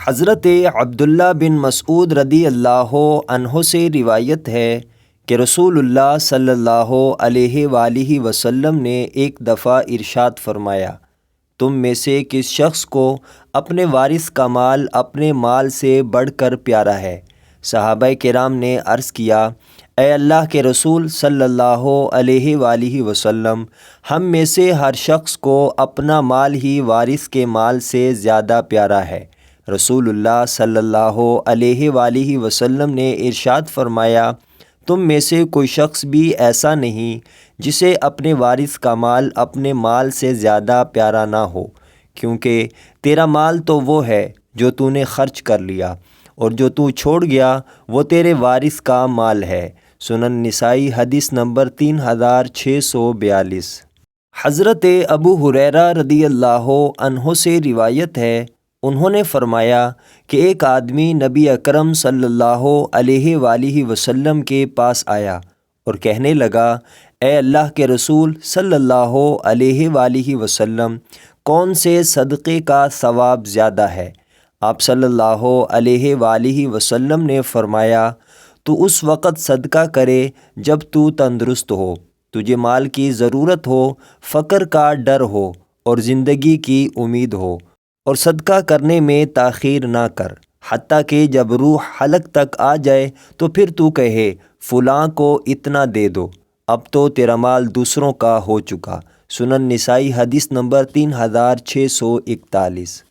حضرت عبداللہ بن مسعود رضی اللہ عنہ سے روایت ہے کہ رسول اللہ صلی اللہ علیہ وآلہ وسلم نے ایک دفعہ ارشاد فرمایا، تم میں سے کس شخص کو اپنے وارث کا مال اپنے مال سے بڑھ کر پیارا ہے؟ صحابہ کرام نے عرض کیا، اے اللہ کے رسول صلی اللہ علیہ وآلہ وسلم، ہم میں سے ہر شخص کو اپنا مال ہی وارث کے مال سے زیادہ پیارا ہے۔ رسول اللہ صلی اللہ علیہ وآلہ وسلم نے ارشاد فرمایا، تم میں سے کوئی شخص بھی ایسا نہیں جسے اپنے وارث کا مال اپنے مال سے زیادہ پیارا نہ ہو، کیونکہ تیرا مال تو وہ ہے جو تو نے خرچ کر لیا، اور جو تو چھوڑ گیا وہ تیرے وارث کا مال ہے۔ سنن نسائی حدیث نمبر 3642۔ حضرت ابو ہریرہ رضی اللہ عنہ سے روایت ہے، انہوں نے فرمایا کہ ایک آدمی نبی اکرم صلی اللہ علیہ وآلہ وسلم کے پاس آیا اور کہنے لگا، اے اللہ کے رسول صلی اللہ علیہ وآلہ وسلم، کون سے صدقے کا ثواب زیادہ ہے؟ آپ صلی اللہ علیہ وآلہ وسلم نے فرمایا، تو اس وقت صدقہ کرے جب تو تندرست ہو، تجھے مال کی ضرورت ہو، فقر کا ڈر ہو اور زندگی کی امید ہو، اور صدقہ کرنے میں تاخیر نہ کر، حتیٰ کہ جب روح حلق تک آ جائے تو پھر تو کہے، فلاں کو اتنا دے دو، اب تو تیرا مال دوسروں کا ہو چکا۔ سنن نسائی حدیث نمبر 3641۔